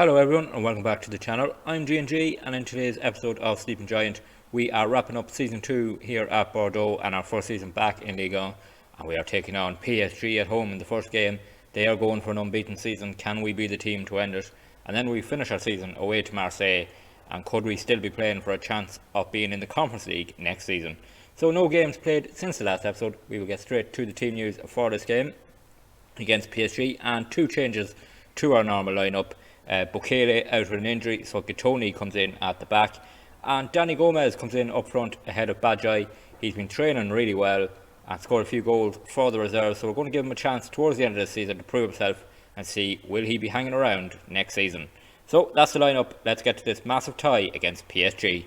Hello everyone and welcome back to the channel. I'm G&G and in today's episode of Sleeping Giant we are wrapping up season 2 here at Bordeaux and our first season back in Ligue 1, and we are taking on PSG at home in the first game. They are going for an unbeaten season. Can we be the team to end it? And then we finish our season away to Marseille, and could we still be playing for a chance of being in the Conference League next season? So no games played since the last episode. We will get straight to the team news for this game against PSG, and two changes to our normal lineup. Bukele out with an injury, so Gatoni comes in at the back, and Danny Gomez comes in up front ahead of Bajai. He's been training really well and scored a few goals for the reserves, so we're going to give him a chance towards the end of the season to prove himself and see will he be hanging around next season. So that's the lineup. Let's get to this massive tie against PSG.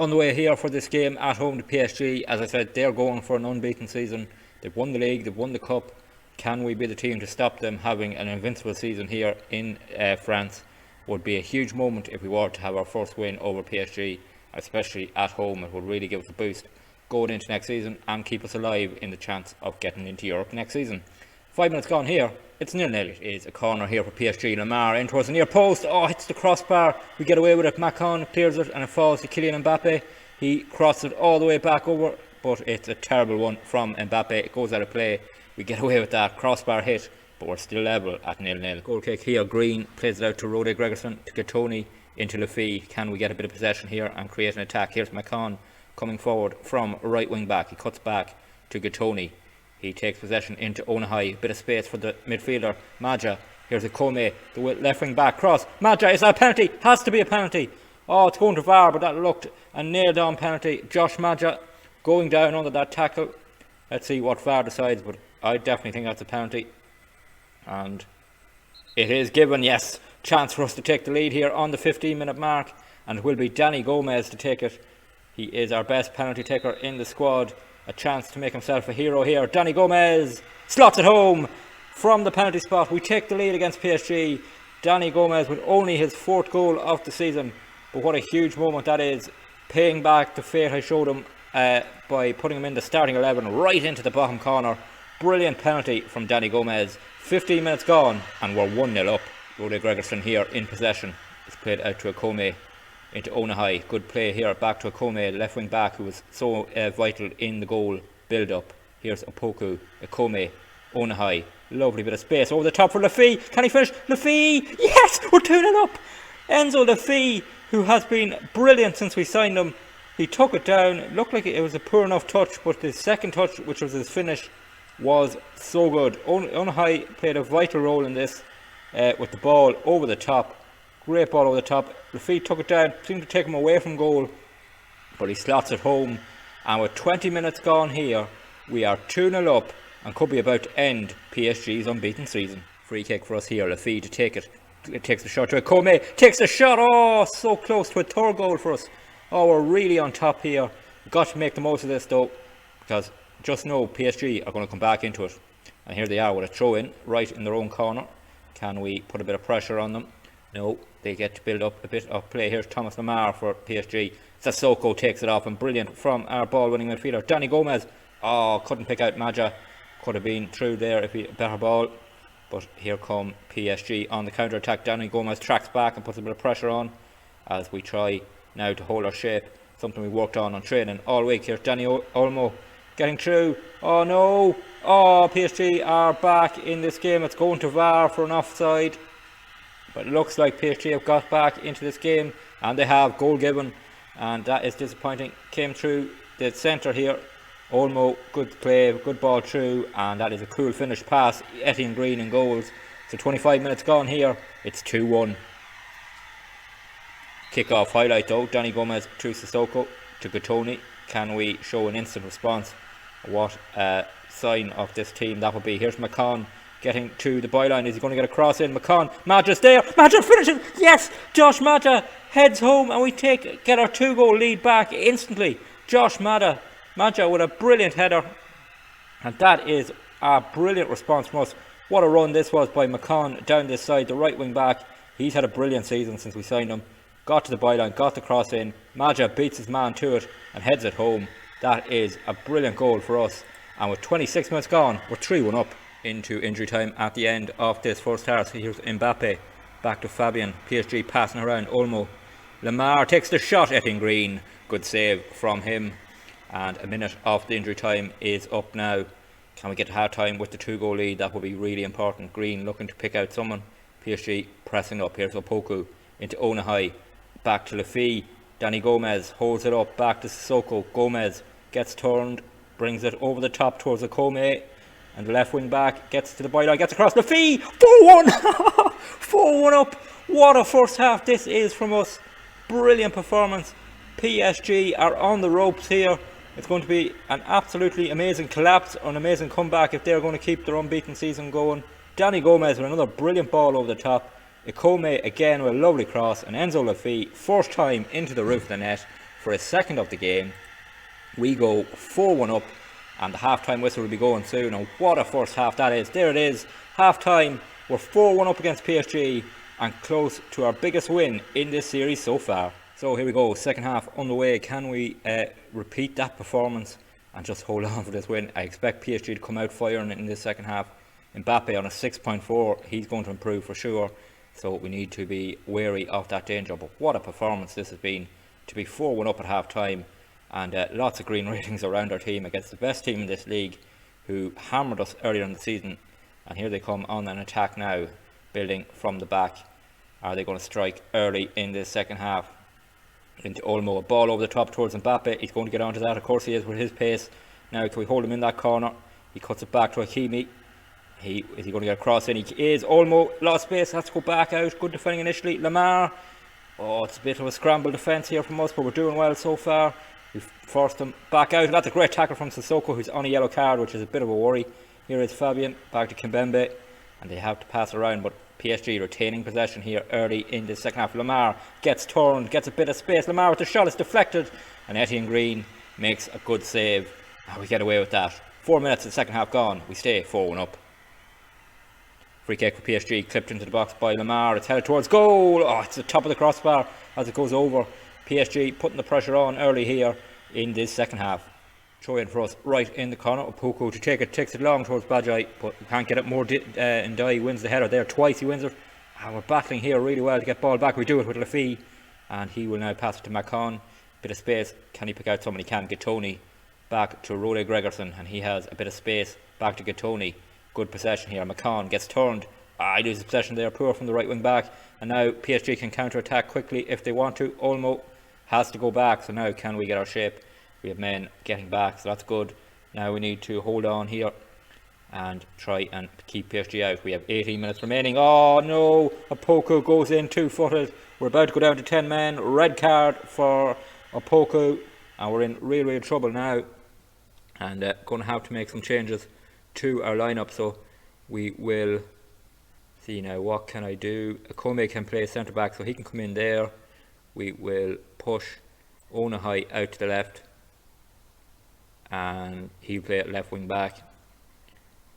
On the way here for this game at home to PSG, as I said, they're going for an unbeaten season. They've won the league, they've won the cup. Can we be the team to stop them having an invincible season here in France? Would be a huge moment if we were to have our first win over PSG, especially at home. It would really give us a boost going into next season and keep us alive in the chance of getting into Europe next season. 5 minutes gone here. It's 0-0. It is a corner here for PSG. Lamar in towards the near post. Oh, hits the crossbar. We get away with it. Macon clears it and it falls to Kylian Mbappe. He crosses it all the way back over, but it's a terrible one from Mbappe. It goes out of play. We get away with that crossbar hit, but we're still level at 0-0. Goal kick here. Green plays it out to Rode Gregerson, to Gatoni, into Lafitte. Can we get a bit of possession here and create an attack? Here's Macon coming forward from right wing back. He cuts back to Gatoni. He takes possession into Onahai. Bit of space for the midfielder Maja. Here's a Kome, the left wing back cross. Maja, is that a penalty? Has to be a penalty. Oh, it's going to VAR, but that looked a nailed on penalty. Josh Maja going down under that tackle. Let's see what VAR decides, but I definitely think that's a penalty. And it is given, yes. Chance for us to take the lead here on the 15-minute mark. And it will be Danny Gomez to take it. He is our best penalty taker in the squad. A chance to make himself a hero here. Danny Gomez slots it home from the penalty spot. We take the lead against PSG. Danny Gomez with only his 4th goal of the season. But what a huge moment that is. Paying back the fate I showed him by putting him in the starting 11 right into the bottom corner. Brilliant penalty from Danny Gomez. 15 minutes gone and we're 1-0 up. Rode Gregerson here in possession. It's played out to Akome, into Onahai. Good play here back to Akome, left wing back, who was so vital in the goal build up. Here's Opoku, Akome, Onahai. Lovely bit of space over the top for Lafitte. Can he finish? Lafitte! Yes! We're 2-0 up! Enzo Lafitte, who has been brilliant since we signed him. He took it down. It looked like it was a poor enough touch, but the second touch, which was his finish, was so good. Onahai played a vital role in this with the ball over the top. Great ball over the top. Lafitte took it down, seemed to take him away from goal, but he slots it home. And with 20 minutes gone here, we are 2-0 up and could be about to end PSG's unbeaten season. Free kick for us here. Lafitte to take it. It takes the shot to Akome. Takes the shot. Oh, so close to a third goal for us. Oh, we're really on top here. We've got to make the most of this though, because just know PSG are going to come back into it. And here they are with a throw in right in their own corner. Can we put a bit of pressure on them? No, they get to build up a bit of play. Here's Thomas Lamar for PSG. Sissoko takes it off, and brilliant from our ball winning midfielder Danny Gomez. Oh, couldn't pick out Maja. Could have been through there if he had a better ball. But here come PSG on the counter attack. Danny Gomez tracks back and puts a bit of pressure on as we try now to hold our shape. Something we worked on training all week. Here's Danny Olmo getting through. Oh no. Oh, PSG are back in this game. It's going to VAR for an offside. But it looks like PSG have got back into this game. And they have. Goal given. And that is disappointing. Came through the centre here. Olmo, good play, good ball through. And that is a cool finish pass. Etienne Green in goals. So 25 minutes gone here. It's 2-1. Kick-off highlight though. Danny Gomez through Sissoko to Gatoni. Can we show an instant response? What a sign of this team that would be. Here's Macon getting to the byline. Is he going to get a cross in? Macon, Maja's there. Maja finishes. Yes, Josh Maja heads home and we get our 2-goal lead back instantly. Josh Maja with a brilliant header, and that is a brilliant response from us. What a run this was by Macon down this side, the right wing back. He's had a brilliant season since we signed him. Got to the byline, got the cross in. Maja beats his man to it and heads it home. That is a brilliant goal for us. And with 26 minutes gone, we're 3-1 up into injury time at the end of this first half. So here's Mbappe Back to Fabian. PSG passing around. Olmo. Lamar takes the shot. Etienne Green. Good save from him. And a minute of the injury time is up now. Can we get to half time with the 2-goal lead? That would be really important. Green looking to pick out someone. PSG pressing up. Here's Opoku into Onahai. Back to Lafi. Danny Gomez holds it up. Back to Sissoko. Gomez gets turned. Brings it over the top towards Akome. And the left wing back gets to the byline. Gets across Lafi. 4-1. 4-1 up. What a first half this is from us. Brilliant performance. PSG are on the ropes here. It's going to be an absolutely amazing collapse or an amazing comeback if they're going to keep their unbeaten season going. Danny Gomez with another brilliant ball over the top. Ikome again with a lovely cross. And Enzo Lafi, first time into the roof of the net for his second of the game. We go 4-1 up and the half-time whistle will be going soon. And what a first half that is. There it is. Half-time. We're 4-1 up against PSG and close to our biggest win in this series so far. So here we go, second half on the way. Can we repeat that performance and just hold on for this win? I expect PSG to come out firing in this second half. MBAPPE on a 6.4, he's going to improve for sure. So we need to be wary of that danger. But what a performance this has been, to be 4-1 up at half time. And lots of green ratings around our team against the best team in this league, who hammered us earlier in the season. And here they come on an attack now, building from the back. Are they going to strike early in this second half? Into Olmo, a ball over the top towards MBAPPE. He's going to get onto that, of course he is, with his pace. Now can we hold him in that corner? He cuts it back to Hakimi. Is he going to get across in? He is. Olmo lost space, has to go back out. Good defending initially. Lamar. Oh, it's a bit of a scramble defence here from us, but we're doing well so far. We've forced him back out. That's a great tackle from Sissoko, who's on a yellow card, which is a bit of a worry. Here is Fabian, back to Kimpembe, and they have to pass around, but PSG retaining possession here early in the second half. Lamar gets turned, gets a bit of space. Lamar with the shot is deflected, and Etienne Green makes a good save. And we get away with that. 4 minutes of the second half gone. We stay 4-1 up. Free kick for PSG, clipped into the box by Lamar. It's headed towards goal. Oh, it's the top of the crossbar as it goes over. PSG putting the pressure on early here in this second half. Throw in for us right in the corner. Opoku to take it, takes it long towards Bajai, but we can't get it more. Ndai wins the header there twice. He wins it. And we're battling here really well to get ball back. We do it with Lafi, and he will now pass it to Macon. Bit of space. Can he pick out someone? He can. Gattoni back to Rode Gregerson, and he has a bit of space back to Gattoni. Good possession here. Macon gets turned. He loses possession there. Poor from the right wing back, and now PSG can counter attack quickly if they want to. Olmo has to go back. So now can we get our shape? We have men getting back, so that's good. Now we need to hold on here and try and keep PSG out. We have 18 minutes remaining. Oh no, Opoku goes in 2-footed. We're about to go down to 10 men. Red card for Opoku, and we're in real trouble now. And going to have to make some changes to our lineup. So we will see now, what can I do? Akome can play centre back, so he can come in there. We will push Onahai out to the left, and he'll play at left wing back,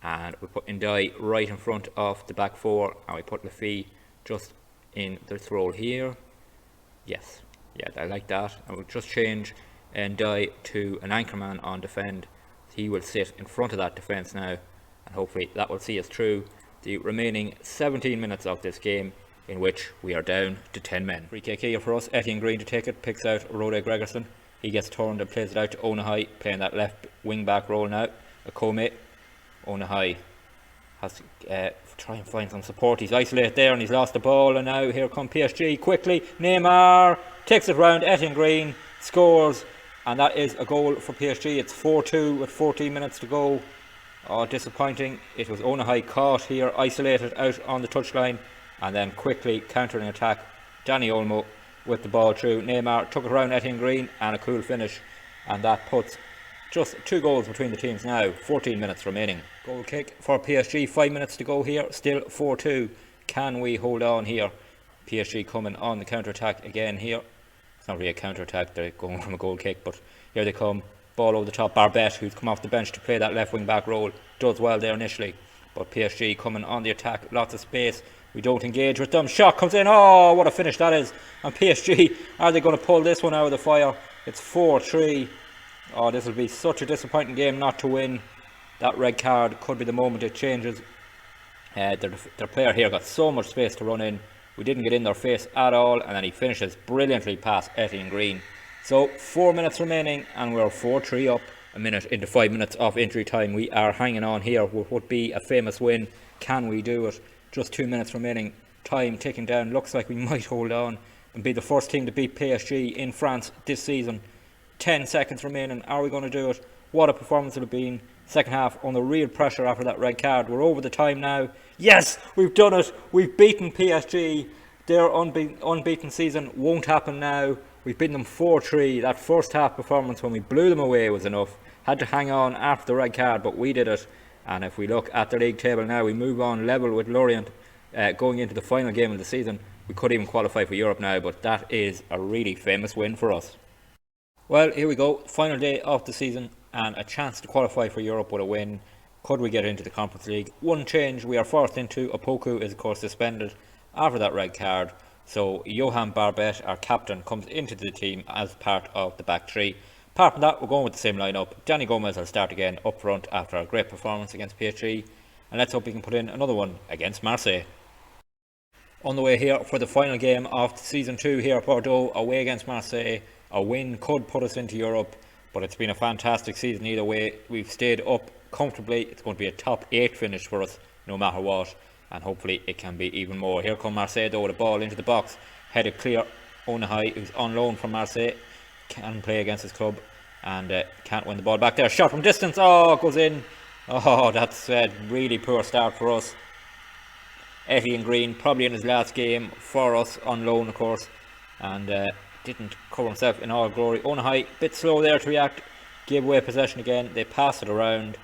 and we put Ndai right in front of the back four, and we put Lafi just in this role here. Yes, yeah, I like that. And we'll just change Ndai to an anchorman on defend. He will sit in front of that defence now, and hopefully that will see us through the remaining 17 minutes of this game, in which we are down to 10 men. Free kick here for us. Etienne Green to take it, picks out Rode Gregerson. He gets turned and plays it out to Onahai, playing that left wing back role now. Akome. Onahai has to try and find some support. He's isolated there and he's lost the ball, and now here come PSG quickly. Neymar takes it round. Etienne Green scores, and that is a goal for PSG. It's 4-2 with 14 minutes to go. Oh, disappointing. It was Onahai caught here, isolated out on the touchline, and then quickly countering attack. Danny Olmo with the ball through. Neymar took it around Etienne Green, and a cool finish, and that puts just 2 goals between the teams now. 14 minutes remaining. Goal kick for PSG, 5 minutes to go here, still 4-2. Can we hold on here? PSG coming on the counter attack again here. It's not really a counter attack, they're going from a goal kick, but here they come. Ball over the top. Barbet, who's come off the bench to play that left wing back role, does well there initially, but PSG coming on the attack, lots of space. We don't engage with them. Shot comes in. Oh, what a finish that is. And PSG, are they going to pull this one out of the fire? It's 4-3. Oh, this will be such a disappointing game not to win. That red card could be the moment it changes. Their player here got so much space to run in. We didn't get in their face at all, and then he finishes brilliantly past Etienne Green. So 4 minutes remaining, and we're 4-3 up. A minute into 5 minutes of injury time. We are hanging on here. What would be a famous win? Can we do it? Just 2 minutes remaining. Time ticking down. Looks like we might hold on and be the first team to beat PSG in France this season. 10 seconds remaining. Are we going to do it? What a performance it would have been. Second half under real pressure after that red card. We're over the time now. Yes, we've done it. We've beaten PSG. Their unbeaten season won't happen now. We've beaten them 4-3. That first half performance when we blew them away was enough. Had to hang on after the red card, but we did it. And if we look at the league table now, we move on level with Lorient going into the final game of the season. We could even qualify for Europe now, but that is a really famous win for us. Well, here we go. Final day of the season and a chance to qualify for Europe with a win. Could we get into the Conference League? One change we are forced into. Opoku is of course suspended after that red card. So Johan Barbet, our captain, comes into the team as part of the back three. Apart from that, we're going with the same lineup. Dani Gomez will start again up front after a great performance against PSG. And let's hope we can put in another one against Marseille. On the way here for the final game of Season 2 here at Bordeaux, away against Marseille. A win could put us into Europe, but it's been a fantastic season either way. We've stayed up comfortably. It's going to be a top 8 finish for us no matter what. And hopefully it can be even more. Here come Marseille though with the ball into the box. Headed clear. Onahai, who's on loan from Marseille, can play against his club and can't win the ball back there. Shot from distance. Oh, goes in. Oh, that's a really poor start for us. Etienne Green, probably in his last game for us, on loan of course, and didn't cover himself in all glory. Onahai, bit slow there to react, gave away possession again. They passed it around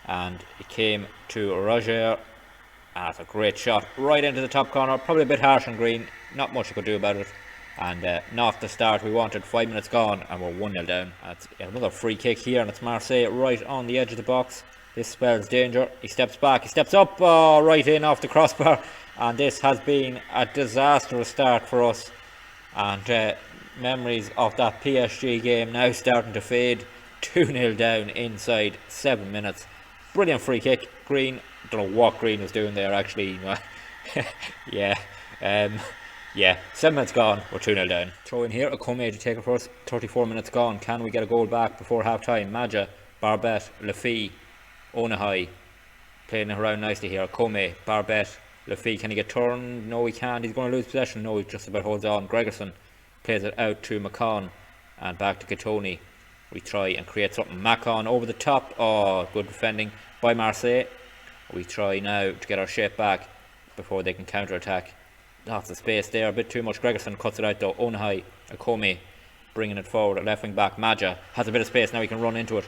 and it came to Roger. That's a great shot right into the top corner. Probably a bit harsh on Green, not much you could do about it, and not the start we wanted. 5 minutes gone and we're 1-0 down. That's another free kick here, and it's Marseille right on the edge of the box. This spells danger. He steps back, he steps up, right in off the crossbar, and this has been a disastrous start for us. And memories of that PSG game now starting to fade. 2-0 down inside 7 minutes. Brilliant free kick. Green, don't know what Green was doing there actually. Yeah, 7 minutes gone, we're 2-0 down. Throw in here, Akome to take it for us. 34 minutes gone. Can we get a goal back before half time? Maja, Barbet, Lafy, Onahai playing around nicely here. Akome, Barbet, Lafy, can he get turned? No, he can't. He's going to lose possession. No, he just about holds on. Gregerson plays it out to McCon and back to Gatoni. We try and create something. Macon over the top. Oh, good defending by Marseille. We try now to get our shape back before they can counter attack. Lots of space there, a bit too much. Gregerson cuts it out though. Onahai, Akome bringing it forward. A left wing back. Maja has a bit of space now. He can run into it.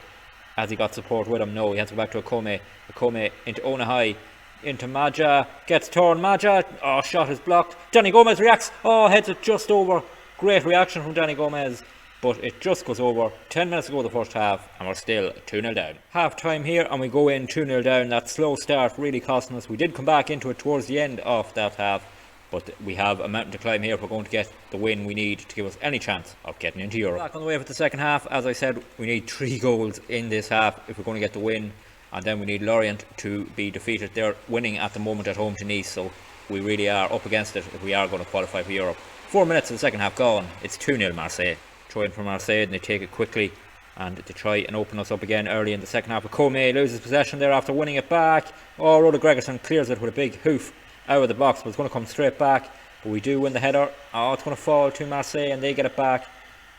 Has he got support with him? No, he has to go back to Akome. Akome into Onahai, into Maja, gets torn. Maja, oh, shot is blocked. Dani Gomez reacts. Oh, heads it just over. Great reaction from Dani Gomez, but it just goes over. 10 minutes ago the first half, and we're still 2-0 down. Half time here, and we go in 2-0 down. That slow start really costing us. We did come back into it towards the end of that half, but we have a mountain to climb here if we're going to get the win we need to give us any chance of getting into Europe. Back on the way for the second half. As I said, we need 3 goals in this half if we're going to get the win, and then we need Lorient to be defeated. They're winning at the moment at home to Nice, so we really are up against it if we are going to qualify for Europe. 4 minutes of the second half gone. It's 2-0 Marseille. Throw in for Marseille and they take it quickly and they try and open us up again early in the second half. Akome loses possession there after winning it back. Oh, Rhoda Gregerson clears it with a big hoof out of the box, but it's going to come straight back. But we do win the header. Oh, it's going to fall to Marseille and they get it back.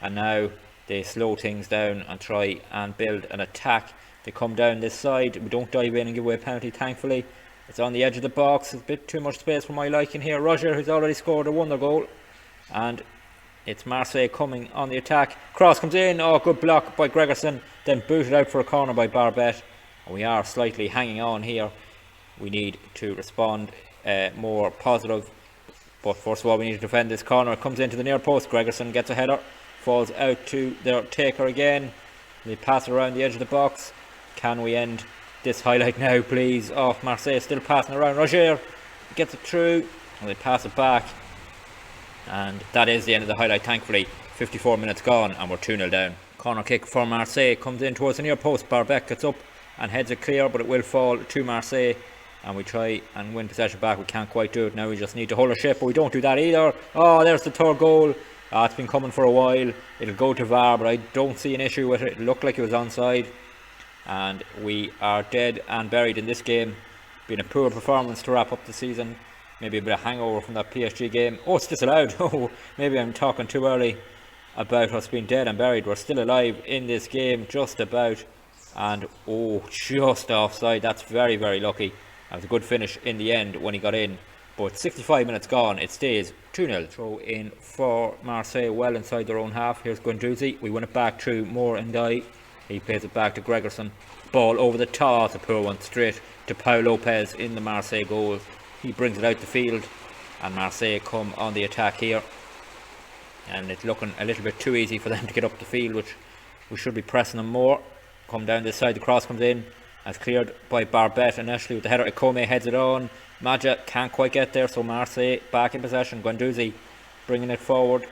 And now they slow things down and try and build an attack. They come down this side. We don't dive in and give away a penalty, thankfully. It's on the edge of the box. There's a bit too much space for my liking here. Roger, who's already scored a wonder goal. And it's Marseille coming on the attack. Cross comes in. Oh, good block by Gregerson. Then booted out for a corner by Barbet. We are slightly hanging on here. We need to respond more positive. But first of all, we need to defend this corner. It comes into the near post. Gregerson gets a header. Falls out to their taker again. They pass it around the edge of the box. Can we end this highlight now, please? Oh, Marseille is still passing around. Roger gets it through. And they pass it back. And that is the end of the highlight, thankfully. 54 minutes gone and we're 2-0 down. Corner kick for Marseille comes in towards the near post. Barbet gets up and heads it clear, but it will fall to Marseille. and we try and win possession back. We can't quite do it now. We just need to hold our ship, but we don't do that either. Oh, there's the third goal. It's been coming for a while. It'll go to VAR, but I don't see an issue with it. It looked like it was onside, and we are dead and buried in this game. Been a poor performance to wrap up the season. Maybe a bit of hangover from that PSG game. Oh, it's disallowed. Oh, maybe I'm talking too early about us being dead and buried. We're still alive in this game, just about. And oh, just offside. That's very, very lucky. That was a good finish in the end when he got in. But 65 minutes gone, it stays 2-0. Throw in for Marseille, well inside their own half. Here's Guendouzi. We win it back through Moore and Guy. He plays it back to Gregerson. Ball over the top. It's a poor one, straight to Pau Lopez in the Marseille goal. He brings it out the field, and Marseille come on the attack here. And it's looking a little bit too easy for them to get up the field, which we should be pressing them more. Come down this side, the cross comes in, as cleared by Barbet initially with the header. Ikome heads it on. Maja can't quite get there, so Marseille back in possession. Guendouzi bringing it forward.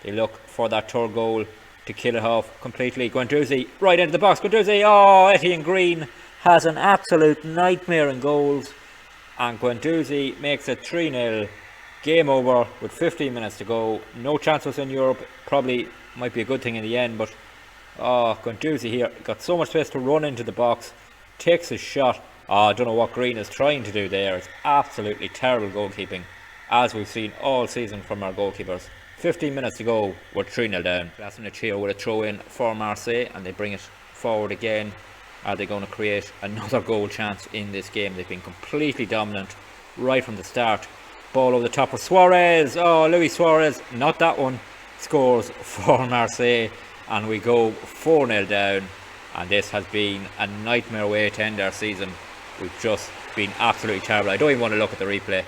They look for that third goal to kill it off completely. Guendouzi right into the box. Guendouzi, oh, Etienne Green has an absolute nightmare in goals, and Guendouzi makes it 3-0. Game over with 15 minutes to go. No chances in Europe. Probably might be a good thing in the end, but oh, Guendouzi here got so much space to run into the box. Takes his shot. Oh, I don't know what Green is trying to do there. It's absolutely terrible goalkeeping, as we've seen all season from our goalkeepers. 15 minutes to go, we're 3-0 down. Glasnich here with a throw in for Marseille, and they bring it forward again. Are they going to create another goal chance in this game? They've been completely dominant right from the start. Ball over the top of Suarez. Oh, Luis Suarez, not that one, scores for Marseille, and we go 4-0 down. And this has been a nightmare way to end our season. We've just been absolutely terrible. I don't even want to look at the replay.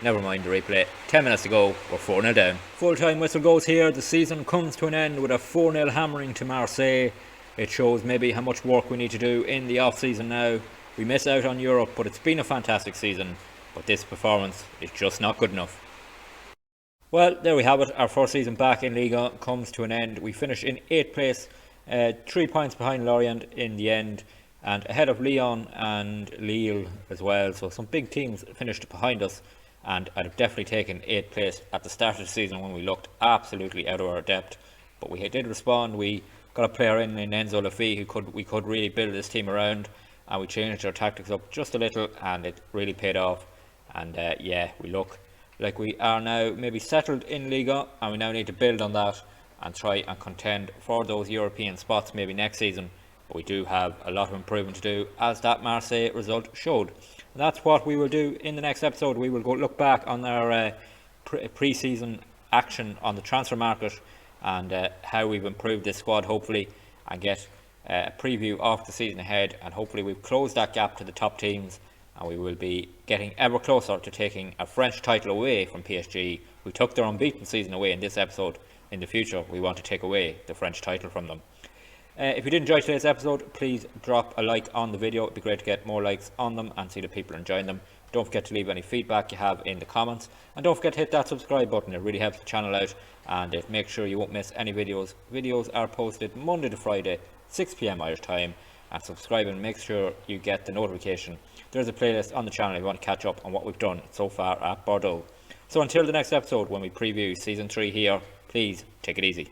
Never mind the replay. 10 minutes to go, we're 4-0 down. Full-time whistle goes here. The season comes to an end with a 4-0 hammering to Marseille. It shows maybe how much work we need to do in the off-season now. We miss out on Europe, but it's been a fantastic season. But this performance is just not good enough. Well, there we have it. Our first season back in Ligue comes to an end. We finished in 8th place, 3 points behind Lorient in the end, and ahead of Lyon and Lille as well. So some big teams finished behind us, and I'd have definitely taken 8th place at the start of the season when we looked absolutely out of our depth. But we did respond. We got a player in Enzo Laffi who we could really build this team around, and we changed our tactics up just a little, and it really paid off. And yeah, we look like we are now maybe settled in Liga, and we now need to build on that and try and contend for those European spots maybe next season. But we do have a lot of improvement to do, as that Marseille result showed. And that's what we will do in the next episode. We will go look back on our pre-season action on the transfer market, and how we've improved this squad hopefully, and get a preview of the season ahead. And hopefully we've closed that gap to the top teams, and we will be getting ever closer to taking a French title away from PSG. We took their unbeaten season away in this episode. In the future, we want to take away the French title from them. If you did enjoy today's episode, please drop a like on the video. It'd be great to get more likes on them and see that people are enjoying them. Don't forget to leave any feedback you have in the comments, and don't forget to hit that subscribe button. It really helps the channel out, and make sure you won't miss any videos. Videos are posted Monday to Friday, 6 PM Irish time, and subscribe and make sure you get the notification. There's a playlist on the channel if you want to catch up on what we've done so far at Bordeaux. So until the next episode, when we preview season 3 here, please take it easy.